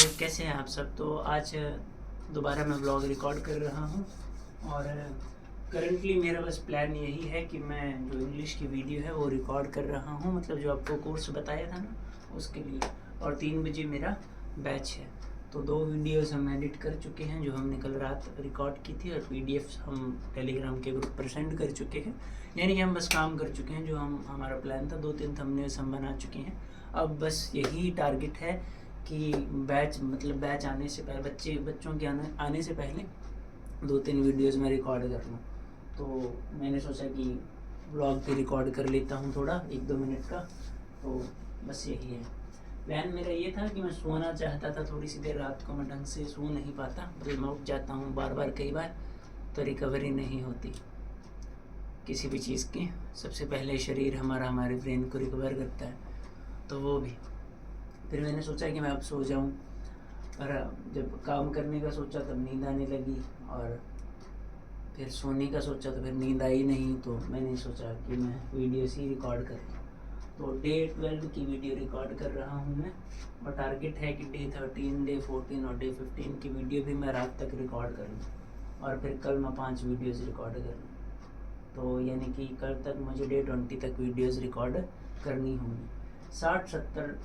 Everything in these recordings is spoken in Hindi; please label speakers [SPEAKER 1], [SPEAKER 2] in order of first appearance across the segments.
[SPEAKER 1] कैसे हैं आप सब। तो आज दोबारा मैं ब्लॉग रिकॉर्ड कर रहा हूं और करंटली मेरा बस प्लान यही है कि मैं जो इंग्लिश की वीडियो है वो रिकॉर्ड कर रहा हूं, मतलब जो आपको कोर्स बताया था ना उसके लिए। और 3 बजे मेरा बैच है। तो 2 वीडियोस हम एडिट कर चुके हैं जो हमने कल रात रिकॉर्ड की थी, और पीडीएफ हम टेलीग्राम के ग्रुप पर सेंड कर चुके हैं। यानी कि हम बस काम कर चुके हैं जो हमारा प्लान था। 2-3 थंबनेल्स हम बना चुके हैं। अब बस यही टारगेट है कि बैच आने से पहले, बच्चों के आने से पहले 2-3 वीडियोस में रिकॉर्ड कर लूँ। तो मैंने सोचा कि ब्लॉग भी रिकॉर्ड कर लेता हूँ थोड़ा 1-2 मिनट का। तो बस यही है प्लान मेरा। ये था कि मैं सोना चाहता था थोड़ी सी देर, रात को मैं ढंग से सो नहीं पाता, मतलब मैं उठ जाता हूँ बार बार कई बार, तो रिकवरी नहीं होती किसी भी चीज़ की। सबसे पहले शरीर हमारे ब्रेन को रिकवर करता है, तो वो भी। फिर मैंने सोचा कि मैं अब सो जाऊं, पर जब काम करने का सोचा तब नींद आने लगी, और फिर सोने का सोचा तो फिर नींद आई नहीं। तो मैंने सोचा कि मैं वीडियोस ही रिकॉर्ड कर लूँ। तो डे 12 की वीडियो रिकॉर्ड कर रहा हूँ मैं, और टारगेट है कि डे 13, डे 14 और डे 15 की वीडियो भी मैं रात तक रिकॉर्ड कर लूँ, और फिर कल मैं 5 वीडियोज़ रिकॉर्ड कर लूँ। तो यानी कि कल तक मुझे डे 20 तक वीडियोज़ रिकॉर्ड करनी होंगी। 60-70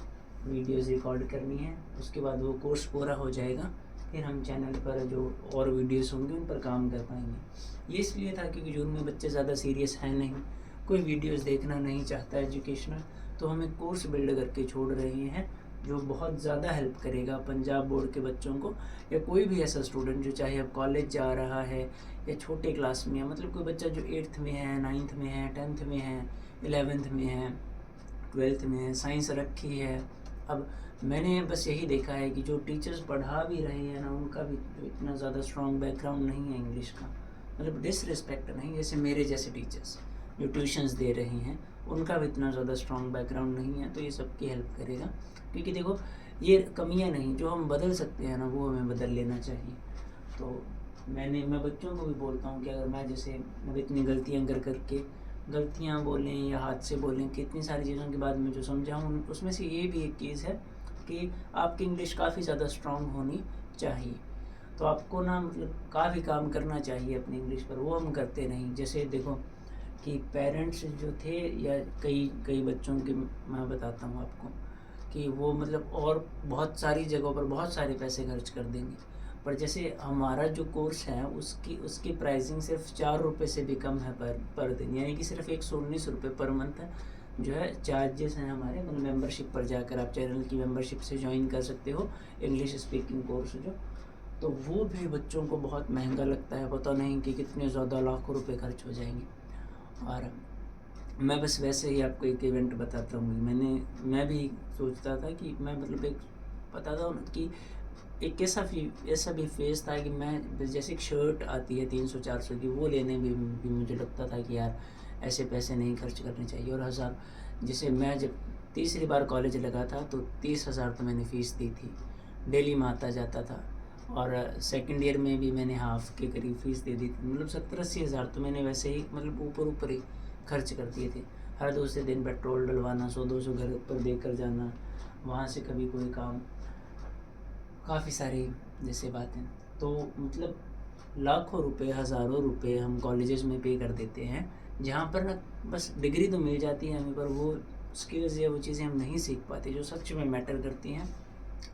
[SPEAKER 1] वीडियोज़ रिकॉर्ड करनी है। उसके बाद वो कोर्स पूरा हो जाएगा, फिर हम चैनल पर जो और वीडियोस होंगे उन पर काम कर पाएंगे। ये इसलिए था क्योंकि जून में बच्चे ज़्यादा सीरियस हैं नहीं, कोई वीडियोस देखना नहीं चाहता एजुकेशनल। तो हम एक कोर्स बिल्ड करके छोड़ रहे हैं जो बहुत ज़्यादा हेल्प करेगा पंजाब बोर्ड के बच्चों को, या कोई भी ऐसा स्टूडेंट जो चाहे अब कॉलेज जा रहा है या छोटे क्लास में है। मतलब कोई बच्चा जो 8th में है, 9th में है, 10th में है, 11th में है, 12th में है, साइंस रखी है। अब मैंने बस यही देखा है कि जो टीचर्स पढ़ा भी रहे हैं ना, उनका भी जो इतना ज़्यादा स्ट्रॉन्ग बैकग्राउंड नहीं है इंग्लिश का, मतलब डिसरिस्पेक्ट नहीं, जैसे मेरे जैसे टीचर्स जो ट्यूशन्स दे रहे हैं उनका भी इतना ज़्यादा स्ट्रॉन्ग बैकग्राउंड नहीं है। तो ये सबकी हेल्प करेगा, क्योंकि देखो ये कमियां नहीं, जो हम बदल सकते हैं ना वो हमें बदल लेना चाहिए। तो मैं बच्चों को भी बोलता हूँ कि अगर मैं जैसे अब इतनी गलतियाँ करके गलतियाँ बोलें या हाथ से बोलें, कि इतनी सारी चीज़ों के बाद में जो समझाऊँ, उसमें से ये भी एक चीज़ है कि आपकी इंग्लिश काफ़ी ज़्यादा स्ट्रॉन्ग होनी चाहिए। तो आपको ना मतलब काफ़ी काम करना चाहिए अपनी इंग्लिश पर, वो हम करते नहीं। जैसे देखो कि पेरेंट्स जो थे, या कई बच्चों के मैं बताता हूँ आपको कि वो मतलब और बहुत सारी जगहों पर बहुत सारे पैसे खर्च कर देंगे, पर जैसे हमारा जो कोर्स है उसकी प्राइसिंग सिर्फ 4 रुपये से भी कम है पर दिन, यानी कि सिर्फ 119 रुपये पर मंथ है जो है चार्जेस हैं हमारे। मतलब मेंबरशिप पर जाकर आप चैनल की मेंबरशिप से ज्वाइन कर सकते हो इंग्लिश स्पीकिंग कोर्स जो। तो वो भी बच्चों को बहुत महंगा लगता है, पता नहीं कि कितने ज़्यादा लाखों रुपए खर्च हो जाएंगे। और मैं बस वैसे ही आपको एक इवेंट बताता हूँ। मैं भी सोचता था कि मैं मतलब एक बताता हूँ कि एक ऐसा भी फेज़ था कि मैं जैसे एक शर्ट आती है 300-400 की, वो लेने भी मुझे लगता था कि यार ऐसे पैसे नहीं खर्च करने चाहिए। और हज़ार, जैसे मैं जब तीसरी बार कॉलेज लगा था तो 30,000 तो मैंने फ़ीस दी थी, डेली में आता जाता था। और सेकंड ईयर में भी मैंने हाफ़ के करीब फ़ीस दे दी थी, मतलब 70-80 हज़ार तो मैंने वैसे ही मतलब ऊपर ही खर्च कर दिए थे। हर दूसरे दिन पेट्रोल डलवाना, 100-200 घर पर देकर जाना, वहाँ से कभी कोई काम, काफ़ी सारी जैसे बातें। तो मतलब लाखों रुपए, हज़ारों रुपए हम कॉलेजेस में पे कर देते हैं, जहाँ पर ना बस डिग्री तो मिल जाती है हमें, पर वो स्किल्स या वो चीज़ें हम नहीं सीख पाते जो सच में मैटर करती हैं।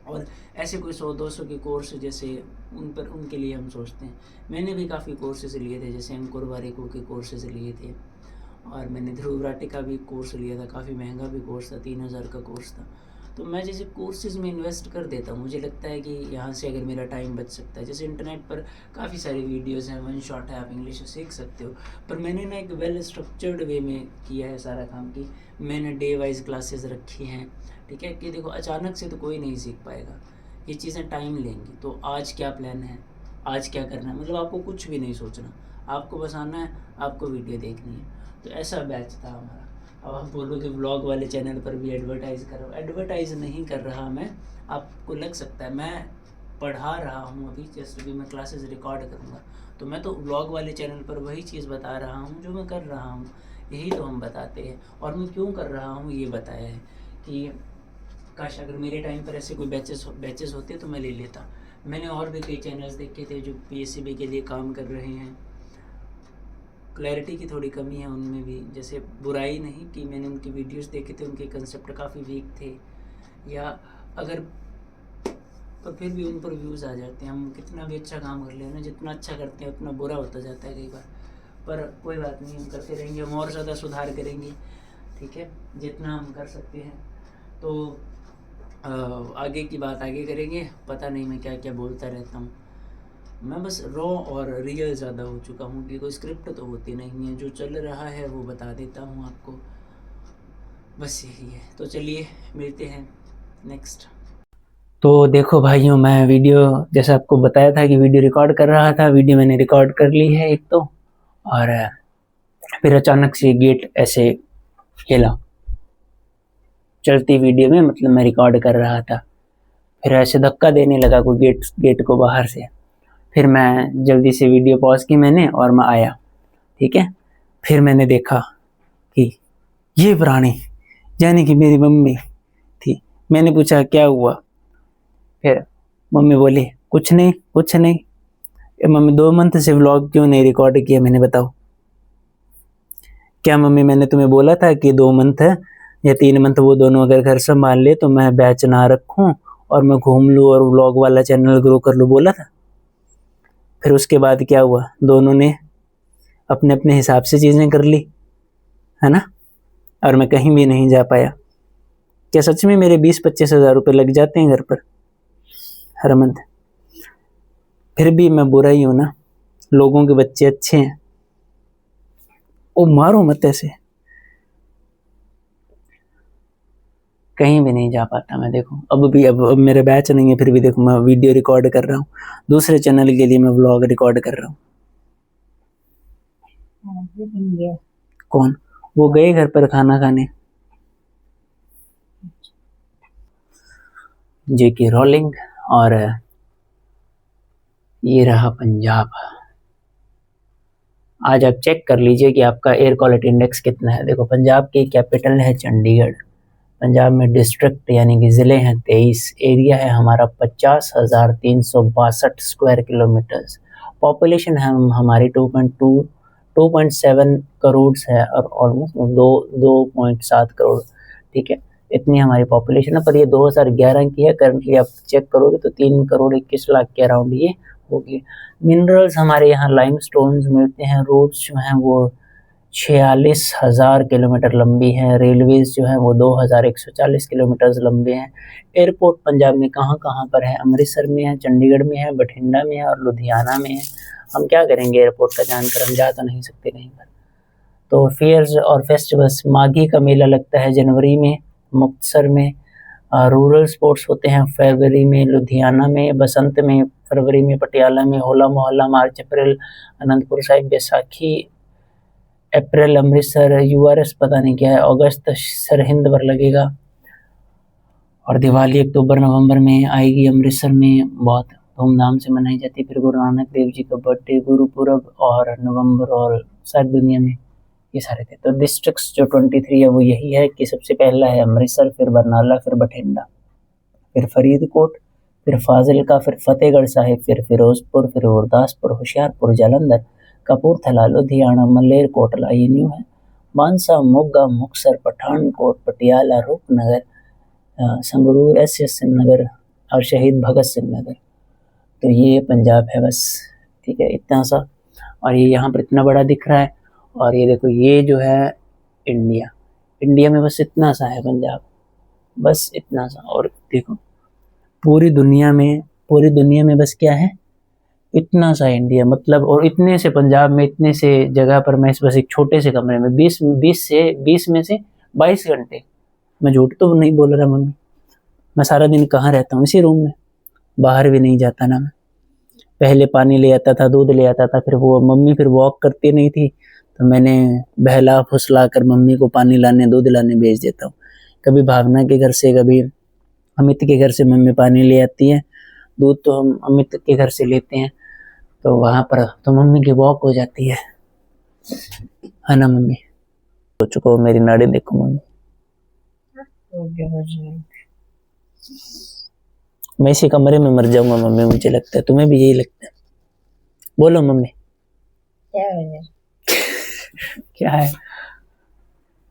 [SPEAKER 1] और ऐसे कोई 100-200 के कोर्स जैसे उनके लिए हम सोचते हैं। मैंने भी काफ़ी कोर्सेज़ लिए थे, जैसे अंकुर वारिको के कोर्सेज़ लिए थे, और मैंने ध्रुव राठी का भी कोर्स लिया था, काफ़ी महंगा भी कोर्स था, 3000 का कोर्स था। तो मैं जैसे कोर्सेज़ में इन्वेस्ट कर देता हूँ, मुझे लगता है कि यहाँ से अगर मेरा टाइम बच सकता है। जैसे इंटरनेट पर काफ़ी सारी वीडियोज़ हैं, वन शॉट है, आप इंग्लिश सीख सकते हो। पर मैंने ना एक वेल स्ट्रक्चर्ड वे में किया है सारा काम, कि मैंने डे वाइज क्लासेस रखी हैं, ठीक है। कि देखो अचानक से तो कोई नहीं सीख पाएगा, ये चीज़ें टाइम लेंगी। तो आज क्या प्लान है, आज क्या करना है, मतलब आपको कुछ भी नहीं सोचना, आपको बस आना है, आपको वीडियो देखनी है। तो ऐसा बैच था हमारा। अब आप बोलोगे व्लॉग वाले चैनल पर भी एडवर्टाइज़ करो, एडवर्टाइज़ नहीं कर रहा मैं। आपको लग सकता है मैं पढ़ा रहा हूँ, अभी जस्ट अभी मैं क्लासेस रिकॉर्ड करूँगा, तो मैं तो व्लॉग वाले चैनल पर वही चीज़ बता रहा हूँ जो मैं कर रहा हूँ, यही तो हम बताते हैं। और मैं क्यों कर रहा हूँ ये बताया है कि काश अगर मेरे टाइम पर ऐसे कोई बैचेस होते तो मैं ले लेता। मैंने और भी कई चैनल्स देखे थे जो PSCB के लिए काम कर रहे हैं। क्लैरिटी की थोड़ी कमी है उनमें भी, जैसे बुराई नहीं कि मैंने उनकी वीडियोस देखे थे, उनके कंसेप्ट काफ़ी वीक थे, या अगर पर फिर भी उन पर व्यूज़ आ जाते हैं। हम कितना भी अच्छा काम कर लें ना, जितना अच्छा करते हैं उतना बुरा होता जाता है कई बार, पर कोई बात नहीं, हम करते रहेंगे, हम और ज़्यादा सुधार करेंगे, ठीक है, जितना हम कर सकते हैं। तो आगे की बात आगे करेंगे। पता नहीं मैं क्या क्या बोलता रहता हूँ, मैं बस रॉ और रियल ज़्यादा हो चुका हूँ कि कोई स्क्रिप्ट तो होती नहीं है, जो चल रहा है वो बता देता हूँ आपको, बस यही है। तो चलिए मिलते हैं नेक्स्ट। तो देखो भाइयों, मैं वीडियो जैसे आपको बताया था कि वीडियो रिकॉर्ड कर रहा था, वीडियो मैंने रिकॉर्ड कर ली है एक तो, और फिर अचानक से गेट ऐसे हिला चलती वीडियो में, मतलब मैं रिकॉर्ड कर रहा था, फिर ऐसे धक्का देने लगा कोई गेट को बाहर से। फिर मैं जल्दी से वीडियो पॉज की मैंने और मैं आया, ठीक है। फिर मैंने देखा कि ये प्राणी यानी कि मेरी मम्मी थी। मैंने पूछा क्या हुआ, फिर मम्मी बोली कुछ नहीं कुछ नहीं। मम्मी 2 मंथ से व्लॉग क्यों नहीं रिकॉर्ड किया, मैंने बताओ। क्या मम्मी मैंने तुम्हें बोला था कि 2 मंथ या 3 मंथ वो दोनों अगर घर संभाल ले तो मैं बैच ना रखूं और मैं घूम लूं और व्लॉग वाला चैनल ग्रो कर लूं, बोला था। फिर उसके बाद क्या हुआ, दोनों ने अपने अपने हिसाब से चीजें कर ली, है ना, और मैं कहीं भी नहीं जा पाया। क्या सच में मेरे 20-25 हज़ार रुपये लग जाते हैं घर पर हर मंथ? फिर भी मैं बुरा ही हूं ना, लोगों के बच्चे अच्छे हैं। ओ मारो मत ऐसे, कहीं भी नहीं जा पाता मैं। देखो अब मेरे बैच नहीं है, फिर भी देखो मैं वीडियो रिकॉर्ड कर रहा हूँ, दूसरे चैनल के लिए मैं व्लॉग रिकॉर्ड कर रहा हूँ। कौन? वो गए घर पर खाना खाने। JK rolling. और ये रहा पंजाब। आज आप चेक कर लीजिए कि आपका एयर क्वालिटी इंडेक्स कितना है। देखो पंजाब की कैपिटल है चंडीगढ़, पंजाब में डिस्ट्रिक्ट यानी कि ज़िले हैं 23, एरिया है हमारा 50,362 स्क्वायर किलोमीटर्स, पॉपुलेशन है हमारी 2.7 करोड़ है, और ऑलमोस्ट 2.7 करोड़, ठीक है, इतनी हमारी पॉपुलेशन है। पर ये 2011 की है, करंटली आप चेक करोगे तो 3,21,00,000 के अराउंड ये होगी। मिनरल्स हमारे यहाँ लाइमस्टोन्स मिलते हैं, रोड्स जो हैं वो 46,000 किलोमीटर लंबी है, रेलवेज जो है वो 2,140 किलोमीटर लंबे हैं। एयरपोर्ट पंजाब में कहाँ कहाँ पर है? अमृतसर में है, चंडीगढ़ में है, बठिंडा में है और लुधियाना में है। हम क्या करेंगे एयरपोर्ट का जानकर, हम जा तो नहीं सकते कहीं पर। तो फेयर्स और फेस्टिवल्स, माघी का मेला लगता है जनवरी में मुक्तसर में, रूरल स्पोर्ट्स होते हैं फरवरी में लुधियाना में, बसंत में फरवरी में पटियाला में, होला मोहल्ला मार्च अप्रैल अनंतपुर साहिब, बैसाखी अप्रैल अमृतसर, URS पता नहीं क्या है, अगस्त सरहिंद पर लगेगा, और दिवाली अक्टूबर नवंबर में आएगी, अमृतसर में बहुत धूमधाम से मनाई जाती है। फिर गुरु नानक देव जी का बर्थडे, गुरुपुरब और नवंबर, और सारी दुनिया में ये सारे थे। तो डिस्ट्रिक्ट्स जो 23 है वो यही है कि सबसे पहला है अमृतसर, फिर बरनाला, फिर बठिंडा, फिर फरीदकोट, फिर फाजिलका, फिर फतेहगढ़ साहिब, फिर फिरोजपुर, फिर गुरदासपुर, होशियारपुर, जालंधर, कपूरथला, लुधियाना, मलेरकोटला, ये न्यू है, मानसा, मोगा, मुक्तसर, पठानकोट, पटियाला, रूपनगर, संगरूर, SS नगर और शहीद भगत सिंह नगर। तो ये पंजाब है बस, ठीक है, इतना सा। और ये यहाँ पर इतना बड़ा दिख रहा है, और ये देखो ये जो है इंडिया, इंडिया में बस इतना सा है पंजाब, बस इतना सा। और देखो पूरी दुनिया में बस क्या है, इतना सा इंडिया, मतलब, और इतने से पंजाब में इतने से जगह पर मैं बस एक छोटे से कमरे में 20 में से 22 घंटे, मैं झूठ तो नहीं बोल रहा मम्मी, मैं सारा दिन कहाँ रहता हूँ, इसी रूम में, बाहर भी नहीं जाता ना मैं। पहले पानी ले आता था, दूध ले आता था, फिर वो मम्मी फिर वॉक करती नहीं थी तो मैंने बहला फुसला कर मम्मी को पानी लाने दूध लाने भेज देता हूँ। कभी भावना के घर से, कभी अमित के घर से मम्मी पानी ले आती है, दूध तो हम अमित के घर से लेते हैं, तो वहाँ पर तो मम्मी की वॉक हो जाती है ना मम्मी? हो चुका हो मेरी नाड़ी देखो मम्मी। मैं इसी कमरे में मर जाऊंगा मम्मी, मुझे लगता है। तुम्हें भी यही लगता है? बोलो मम्मी।
[SPEAKER 2] क्या है?
[SPEAKER 1] क्या है?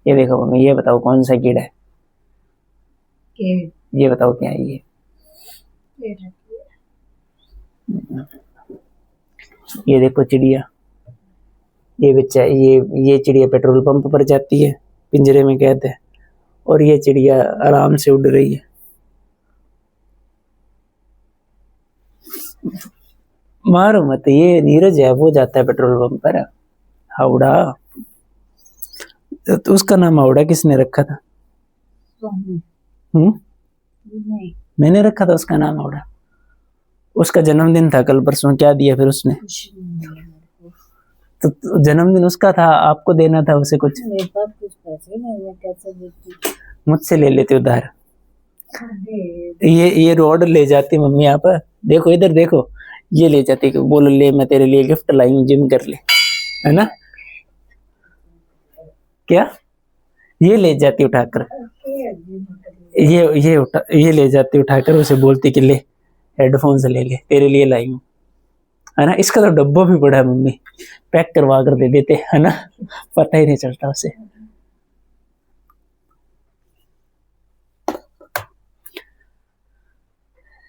[SPEAKER 1] ये देखो मम्मी, ये बताओ कौन सा कीड़ा है? ये बताओ क्या है ये? ये देखो चिड़िया, ये बच्चा, ये चिड़िया पेट्रोल पंप पर जाती है, पिंजरे में कैद है, और ये चिड़िया आराम से उड़ रही है। मारो मत, ये नीरज है, वो जाता है पेट्रोल पंप पर। हावड़ा, तो उसका नाम हावड़ा किसने रखा था? मैंने रखा था उसका नाम हावड़ा। उसका जन्मदिन था कल परसों, क्या दिया फिर उसने? तो जन्मदिन उसका था, आपको देना था उसे कुछ।
[SPEAKER 2] मेरे पास कुछ पैसे नहीं, मैं कैसे देती?
[SPEAKER 1] मुझसे ले लेते उधार। ये रोड ले जाती मम्मी, आप देखो इधर देखो, ये ले जाती, बोलो ले मैं तेरे लिए गिफ्ट लाई हूँ, जिम कर ले, है ना? क्या? ये ले जाती उठाकर, ये ले जाती उठाकर, उसे बोलती कि ले हेडफोन्स ले ले, तेरे लिए लाई हूँ, है ना? इसका तो डब्बा भी बड़ा है मम्मी, पैक करवा कर दे देते, है ना? पता ही नहीं चलता उसे।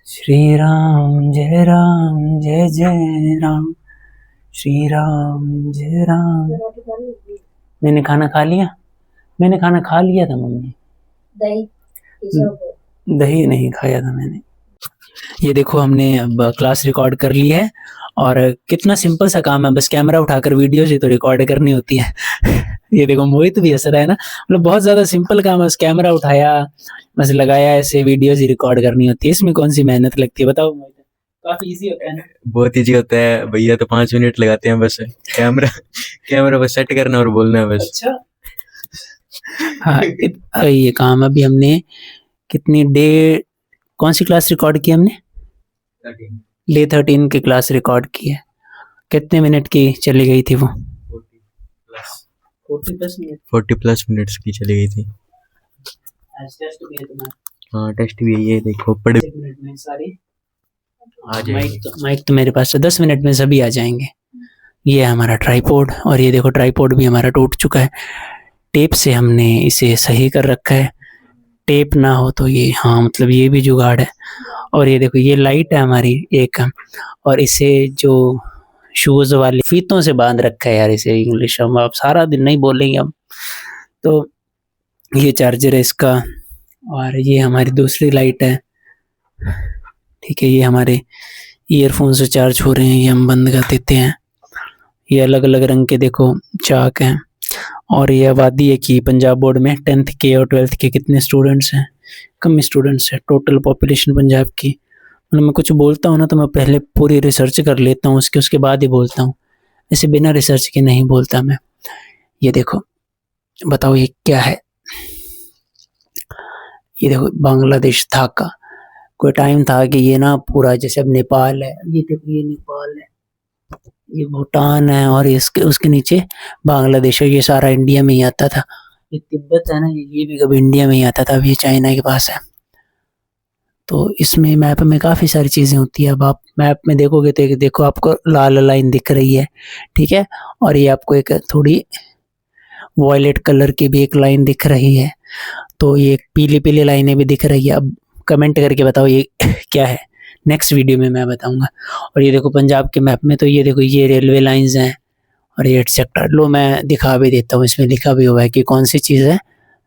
[SPEAKER 1] श्री राम जय जय राम, श्री राम जय राम। मैंने खाना खा लिया, मैंने खाना खा लिया था मम्मी। दही नहीं खाया था मैंने। ये देखो हमने अब क्लास रिकॉर्ड कर ली है, और कितना सिंपल सा काम है, बस कैमरा उठाकर वीडियो से तो रिकॉर्ड करनी होती है। ये देखो मोहित भी हंस रहा है ना, मतलब बहुत ज्यादा सिंपल काम है, बस कैमरा उठाया, बस लगाया, ऐसे वीडियोस ही रिकॉर्ड करनी होती है। इसमें कौन सी मेहनत लगती है बताओ मोहित? काफी इजी होता है ना?
[SPEAKER 3] बहुत इजी होता है भैया, तो 5 मिनट लगाते हैं बस। कैमरा बस सेट करना और बोलना है बस।
[SPEAKER 1] अच्छा। हाँ, ये काम अभी हमने कितनी डे, कौन सी क्लास रिकॉर्ड की हमने? डे 13 की क्लास रिकॉर्ड की है। कितने मिनट की चली गई थी वो?
[SPEAKER 3] 40 प्लस मिनट्स की चली गई थी। हाँ टेस्ट भी है, देखो पढ़ आ जाएंगे।
[SPEAKER 1] माइक तो मेरे पास है, 10 मिनट में सभी आ जाएंगे। ये है हमारा ट्राइपॉड, और ये देखो ट्राइपॉड भी हमारा टूट चुका है, टेप से हमने इसे सही कर रखा है। टेप ना हो तो ये, हाँ मतलब ये भी जुगाड़ है। और ये देखो ये लाइट है हमारी एक, और इसे जो शूज वाली फीतों से बांध रखा है यार, इसे इंग्लिश हम अब सारा दिन नहीं बोलेंगे हम तो। ये चार्जर है इसका, और ये हमारी दूसरी लाइट है, ठीक है। ये हमारे ईयरफोन से चार्ज हो रहे हैं, ये हम बंद कर देते हैं। ये अलग अलग रंग के देखो चाक हैं। और ये आबादी है कि पंजाब बोर्ड में 10th के और 12th के कितने स्टूडेंट्स हैं? कम स्टूडेंट्स है टोटल पॉपुलेशन पंजाब की। मतलब मैं कुछ बोलता हूँ ना तो मैं पहले पूरी रिसर्च कर लेता हूँ, उसके बाद ही बोलता हूँ, ऐसे बिना रिसर्च के नहीं बोलता मैं। ये देखो बताओ ये क्या है? ये देखो बांग्लादेश ढाका। कोई टाइम था कि ये ना पूरा, जैसे अब नेपाल है, ये देखो ये नेपाल है, ये भूटान है, और इसके उसके नीचे बांग्लादेश है, ये सारा इंडिया में ही आता था। ये तिब्बत है ना, ये भी कभी इंडिया में ही आता था, अब ये चाइना के पास है। तो इसमें मैप में काफ़ी सारी चीज़ें होती है। अब आप मैप में देखोगे तो देखो आपको लाल लाइन दिख रही है, ठीक है, और ये आपको एक थोड़ी वॉयलेट कलर की भी एक लाइन दिख रही है, तो ये पीली पीली लाइनें भी दिख रही है। अब कमेंट करके बताओ ये क्या है, नेक्स्ट वीडियो में मैं बताऊंगा। और ये देखो पंजाब के मैप में तो ये देखो ये रेलवे लाइंस हैं, और ये एटसेट्रा। लो मैं दिखा भी देता हूँ, इसमें लिखा भी हुआ है कि कौन सी चीज़ है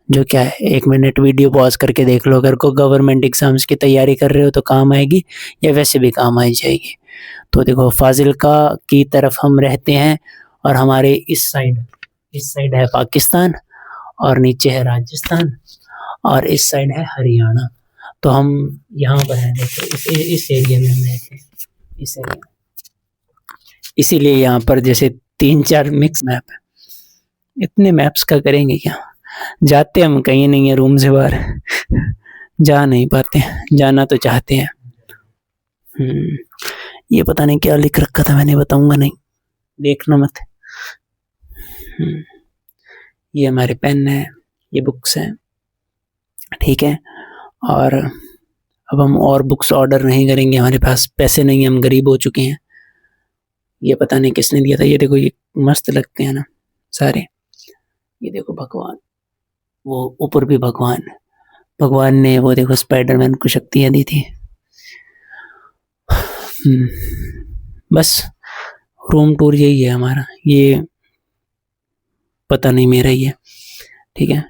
[SPEAKER 1] जो क्या है। 1 मिनट वीडियो पॉज करके देख लो, अगर को गवर्नमेंट एग्जाम्स की तैयारी कर रहे हो तो काम आएगी, या वैसे भी काम आ जाएगी। तो देखो फाजिल्का की तरफ हम रहते हैं, और हमारे इस साइड है पाकिस्तान, और नीचे है राजस्थान, और इस साइड है हरियाणा। तो हम यहाँ पर हैं, देखो इस एरिया में हम रहते हैं, इस एरिया में। इसीलिए यहाँ पर जैसे 3-4 मिक्स मैप है। इतने मैप्स का करेंगे क्या? जाते हम कहीं नहीं है रूम से बाहर, जा नहीं पाते, जाना तो चाहते हैं। ये पता नहीं क्या लिख रखा था, मैंने बताऊंगा नहीं, देखना मत। ये हमारे पेन है, ये बुक्स हैं, ठीक है। और अब हम और बुक्स ऑर्डर नहीं करेंगे, हमारे पास पैसे नहीं हैं, हम गरीब हो चुके हैं। ये पता नहीं किसने दिया था। ये देखो, ये मस्त लगते हैं ना सारे। ये देखो भगवान, वो ऊपर भी भगवान ने वो देखो स्पाइडरमैन को शक्तियाँ दी थी। बस रूम टूर यही है हमारा। ये पता नहीं मेरा ही है, ठीक है।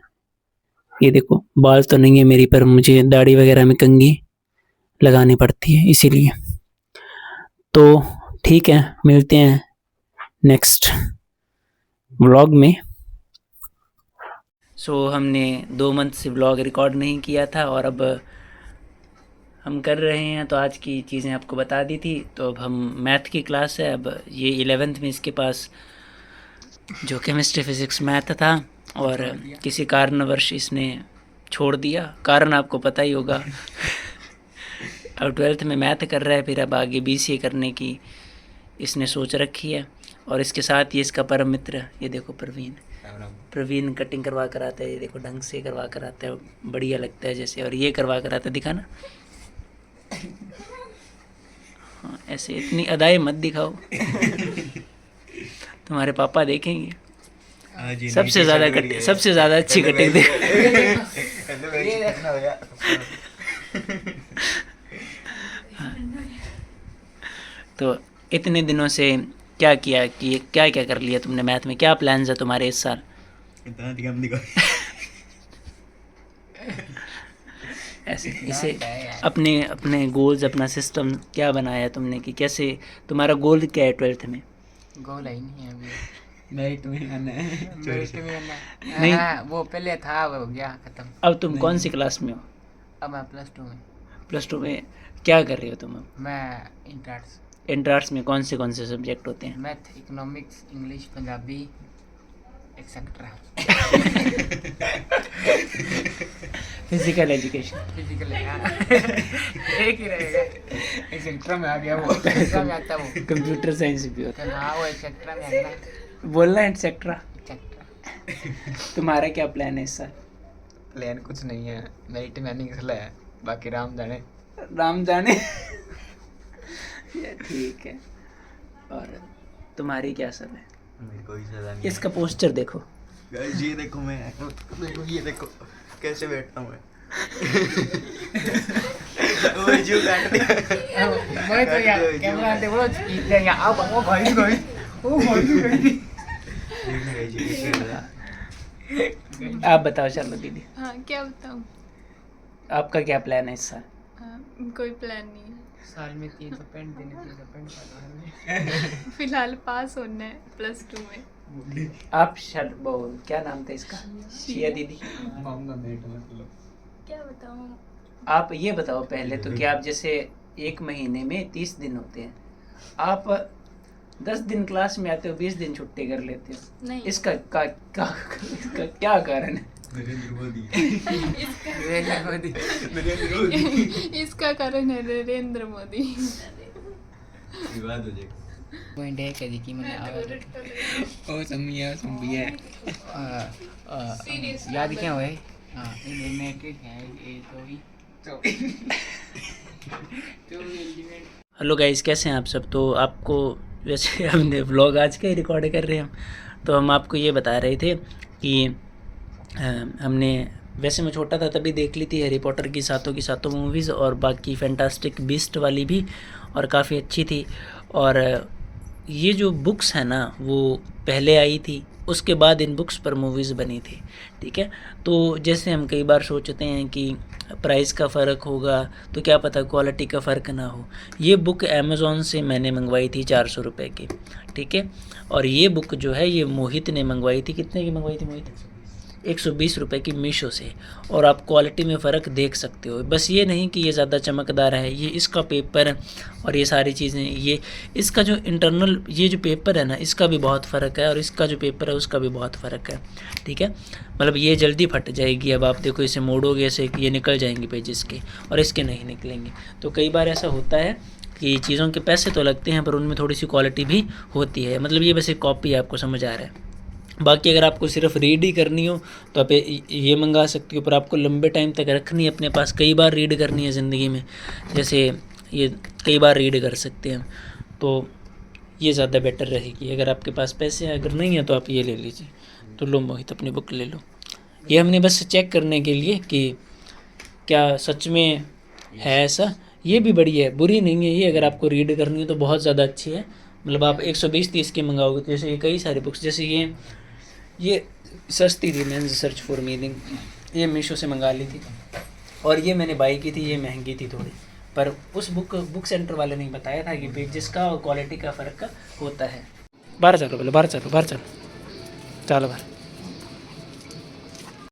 [SPEAKER 1] ये देखो बाल तो नहीं है मेरी, पर मुझे दाढ़ी वगैरह में कंघी लगानी पड़ती है इसीलिए। तो ठीक है, मिलते हैं नेक्स्ट व्लॉग में। हमने 2 मंथ से व्लॉग रिकॉर्ड नहीं किया था और अब हम कर रहे हैं। तो आज की चीज़ें आपको बता दी थी। तो अब हम मैथ की क्लास है, अब ये 11th में इसके पास जो केमिस्ट्री फिज़िक्स मैथ था और किसी कारणवश इसने छोड़ दिया। कारण आपको पता ही होगा। अब 12th में मैथ कर रहा है, फिर अब आगे BCA करने की इसने सोच रखी है। और इसके साथ ही इसका परम मित्र, ये देखो प्रवीण कटिंग करवा कर आता है। ये देखो ढंग से करवा कर आता है, बढ़िया लगता है जैसे। और ये करवा कर आता है, दिखाना। हाँ, ऐसे इतनी अदाएं मत दिखाओ, तुम्हारे पापा देखेंगे। सबसे ज़्यादा अच्छी कटिंग दे। तो इतने दिनों से क्या किया कि क्या कर लिया तुमने मैथ में? क्या प्लान्स है तुम्हारे इस साल? ऐसे इसे अपने गोल्स, अपना सिस्टम क्या बनाया तुमने कि कैसे, तुम्हारा गोल क्या है 12th में?
[SPEAKER 4] गोल ही नहीं है अभी।
[SPEAKER 5] मेरिट में आना है।
[SPEAKER 1] नहीं,
[SPEAKER 4] वो पहले था, वो हो गया खत्म।
[SPEAKER 1] अब तुम कौन सी क्लास में हो?
[SPEAKER 4] अब मैं +2 में।
[SPEAKER 1] +2 में क्या कर रहे हो तुम अब?
[SPEAKER 4] मैं इंट्रांस।
[SPEAKER 1] इंट्रांस में कौन से सब्जेक्ट होते हैं?
[SPEAKER 4] Math, economics, English, Punjabi etcetera.
[SPEAKER 1] Physical education.
[SPEAKER 4] Physical एक ही रहेगा। एक्सेट्रा में आ गया वो। एक्सेट्रा में आता वो।
[SPEAKER 1] कंप्यूटर साइंस भी होता
[SPEAKER 4] हाँ, वो एक्सेट्रा में आना।
[SPEAKER 1] है। बोलना एक्सेट्रा। तुम्हारा क्या प्लान है इस साल?
[SPEAKER 4] प्लान कुछ नहीं है, मेरिट में आने की है, बाकी राम जाने।
[SPEAKER 1] ठीक है। और तुम्हारी क्या सब है?
[SPEAKER 3] मेरे को ही सजा नहीं।
[SPEAKER 1] इसका पोस्टर देखो।
[SPEAKER 3] गाइस ये देखो, ये देखो कैसे बैठता हूँ मैं। वो जो काट दिया।
[SPEAKER 4] मैं तो यार कैमरा दे, वो इधर या अब वो भाई
[SPEAKER 1] आप बताओ चलो दीदी,
[SPEAKER 6] हाँ, क्या बताऊँ?
[SPEAKER 1] आपका क्या प्लान है इस साल?
[SPEAKER 6] कोई प्लान नहीं है।
[SPEAKER 4] साल में 300 पेंट देने, 300 पेंट करवाने।
[SPEAKER 6] फिलहाल पास होना है +2 में।
[SPEAKER 1] आप क्या नाम था इसका? शिया दीदी।
[SPEAKER 6] क्या बताऊँ?
[SPEAKER 1] आप ये बताओ पहले तो कि आप जैसे 1 महीने में 30 दिन होते हैं, आप 10 दिन क्लास में आते हो, 20 दिन छुट्टी कर लेते हो।
[SPEAKER 6] नहीं,
[SPEAKER 1] इसका क्या कारण है?
[SPEAKER 3] नरेंद्र मोदी।
[SPEAKER 6] इसका कारण है नरेंद्र मोदी।
[SPEAKER 3] विवाद हो जाएगा।
[SPEAKER 4] पॉइंट है कभी कि मैंने
[SPEAKER 5] ओ सम्मिया
[SPEAKER 4] याद क्या हुआ है? हाँ, मैट्रिक है ये तो
[SPEAKER 1] हेलो गाइस, कैसे हैं आप सब? तो आपको वैसे हमने व्लॉग आज का ही रिकॉर्ड कर रहे हैं हम। तो हम आपको ये बता रहे थे कि हमने, वैसे मैं छोटा था तभी देख ली थी हैरी पॉटर की सातों मूवीज़, और बाकी फैंटास्टिक बीस्ट वाली भी, और काफ़ी अच्छी थी। और ये जो बुक्स है ना वो पहले आई थी, उसके बाद इन बुक्स पर मूवीज़ बनी थी, ठीक है। तो जैसे हम कई बार सोचते हैं कि प्राइस का फ़र्क होगा, तो क्या पता क्वालिटी का फ़र्क ना हो। ये बुक अमेज़ॉन से मैंने मंगवाई थी 400 रुपये की, ठीक है। और ये बुक जो है ये मोहित ने मंगवाई थी, कितने की मंगवाई थी मोहित? 120 रुपये की मीशो से। और आप क्वालिटी में फ़र्क देख सकते हो। बस ये नहीं कि ये ज़्यादा चमकदार है, ये इसका पेपर और ये सारी चीज़ें, ये इसका जो इंटरनल ये जो पेपर है ना, इसका भी बहुत फ़र्क है, और इसका जो पेपर है उसका भी बहुत फ़र्क है, ठीक है। मतलब ये जल्दी फट जाएगी। अब आप देखो, इसे मोड़ोगे ऐसे ये निकल जाएंगे पेजेस के, और इसके नहीं निकलेंगे। तो कई बार ऐसा होता है कि चीज़ों के पैसे तो लगते हैं पर उनमें थोड़ी सी क्वालिटी भी होती है। मतलब ये बस एक कॉपी है, आपको समझ आ रहा है। बाकी अगर आपको सिर्फ रीड ही करनी हो तो आप ये मंगा सकते हो, पर आपको लंबे टाइम तक रखनी है अपने पास, कई बार रीड करनी है ज़िंदगी में, जैसे ये कई बार रीड कर सकते हैं, तो ये ज़्यादा बेटर रहेगी। अगर आपके पास पैसे हैं, अगर नहीं है तो आप ये ले लीजिए। तो लो मोहित अपनी बुक ले लो। ये हमने बस चेक करने के लिए कि क्या सच में है ऐसा। ये भी बढ़िया है, बुरी नहीं है ये, अगर आपको रीड करनी है तो बहुत ज़्यादा अच्छी है। मतलब आप 120-30 के मंगाओगे तो जैसे ये कई सारे बुक्स, जैसे ये सस्ती थी, मेंस सर्च फॉर मीनिंग, ये मीशो से मंगा ली थी, और ये मैंने बाई की थी, ये महंगी थी थोड़ी, पर उस बुक सेंटर वाले ने बताया था कि पेजेस का और क्वालिटी का फ़र्क होता है। बाहर चलो, बोले बाहर चलो, चलो बाहर।